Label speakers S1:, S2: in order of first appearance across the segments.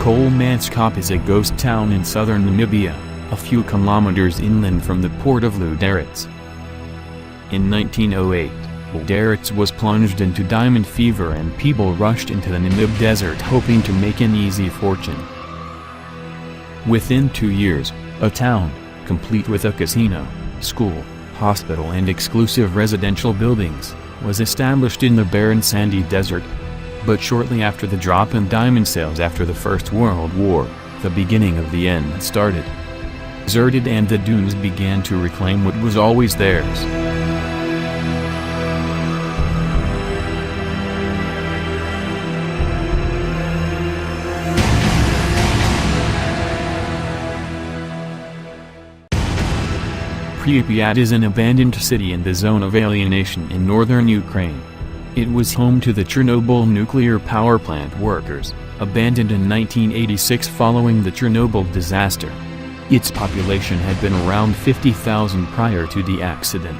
S1: Kolmanskop is a ghost town in southern Namibia, a few kilometers inland from the port of Luderitz. In 1908, Luderitz was plunged into diamond fever and people rushed into the Namib desert hoping to make an easy fortune. Within 2 years, a town, complete with a casino, school, hospital and exclusive residential buildings, was established in the barren sandy desert. But shortly after the drop in diamond sales after the First World War, the beginning of the end started. Deserted and the dunes began to reclaim what was always theirs. Pripyat is an abandoned city in the zone of alienation in northern Ukraine. It was home to the Chernobyl nuclear power plant workers, abandoned in 1986 following the Chernobyl disaster. Its population had been around 50,000 prior to the accident.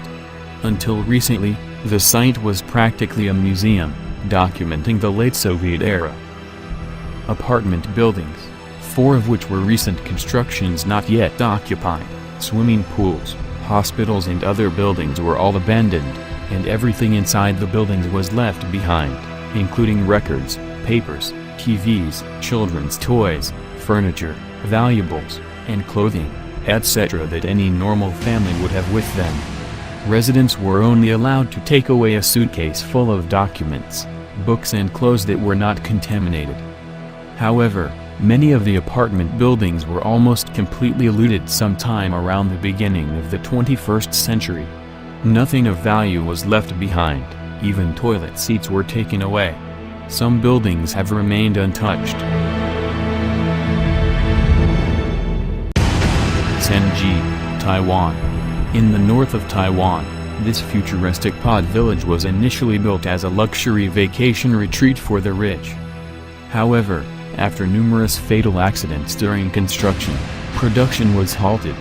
S1: Until recently, the site was practically a museum, documenting the late Soviet era. Apartment buildings, 4 of which were recent constructions not yet occupied, swimming pools, hospitals and other buildings were all abandoned, and everything inside the buildings was left behind, including records, papers, TVs, children's toys, furniture, valuables, and clothing, etc. that any normal family would have with them. Residents were only allowed to take away a suitcase full of documents, books and clothes that were not contaminated. However, many of the apartment buildings were almost completely looted sometime around the beginning of the 21st century. Nothing of value was left behind, even toilet seats were taken away. Some buildings have remained untouched. Senji, Taiwan. In the north of Taiwan, this futuristic pod village was initially built as a luxury vacation retreat for the rich. However, after numerous fatal accidents during construction, production was halted.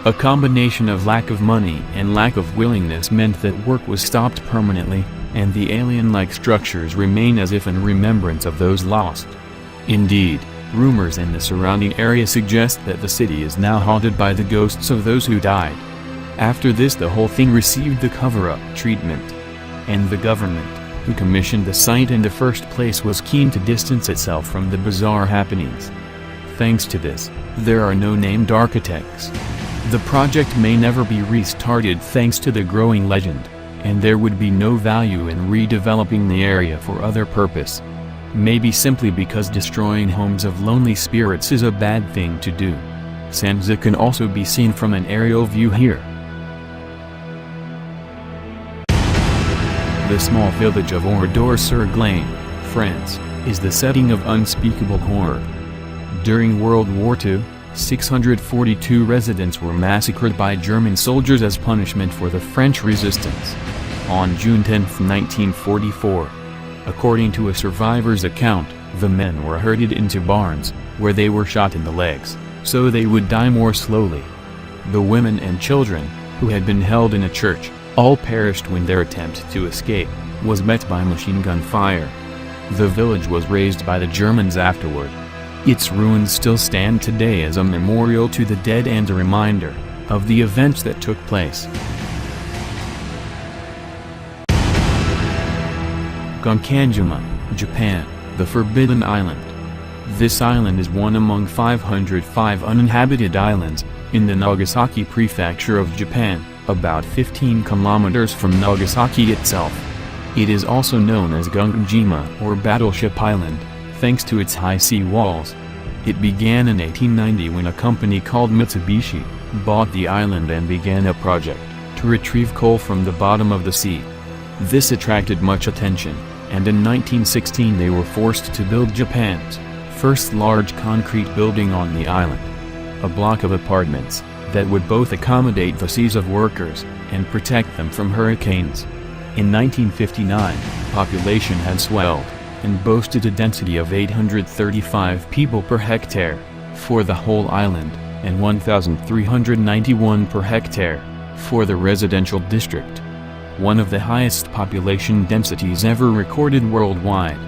S1: A combination of lack of money and lack of willingness meant that work was stopped permanently, and the alien-like structures remain as if in remembrance of those lost. Indeed, rumors in the surrounding area suggest that the city is now haunted by the ghosts of those who died. After this, the whole thing received the cover-up treatment. And the government, who commissioned the site in the first place, was keen to distance itself from the bizarre happenings. Thanks to this, there are no named architects. The project may never be restarted thanks to the growing legend, and there would be no value in redeveloping the area for other purpose. Maybe simply because destroying homes of lonely spirits is a bad thing to do. Sanza can also be seen from an aerial view here. The small village of ORADOUR-SUR-GLANE, France, is the setting of unspeakable horror. During World War II, 642 residents were massacred by German soldiers as punishment for the French resistance. On June 10, 1944, according to a survivor's account, the men were herded into barns, where they were shot in the legs, so they would die more slowly. The women and children, who had been held in a church, all perished when their attempt to escape was met by machine gun fire. The village was razed by the Germans afterward. Its ruins still stand today as a memorial to the dead and a reminder of the events that took place. Gonkanjima, Japan, the Forbidden Island. This island is one among 505 uninhabited islands, in the Nagasaki prefecture of Japan, about 15 kilometers from Nagasaki itself. It is also known as Gonkanjima or Battleship Island, thanks to its high sea walls. It began in 1890 when a company called Mitsubishi bought the island and began a project to retrieve coal from the bottom of the sea. This attracted much attention, and in 1916 they were forced to build Japan's first large concrete building on the island. A block of apartments that would both accommodate the seas of workers and protect them from hurricanes. In 1959, population had swelled and boasted a density of 835 people per hectare for the whole island, and 1,391 per hectare for the residential district. One of the highest population densities ever recorded worldwide.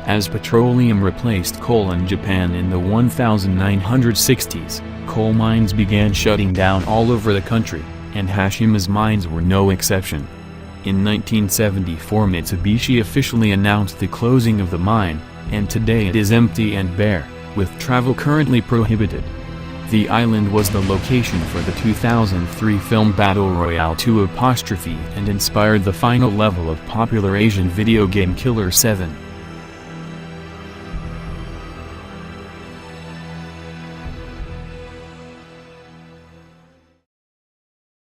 S2: As petroleum replaced coal in Japan in the 1960s, coal mines began shutting down all over the country, and Hashima's mines were no exception. In 1974 Mitsubishi officially announced the closing of the mine, and today it is empty and bare, with travel currently prohibited. The island was the location for the 2003 film Battle Royale 2 and inspired the final level of popular Asian video game Killer 7.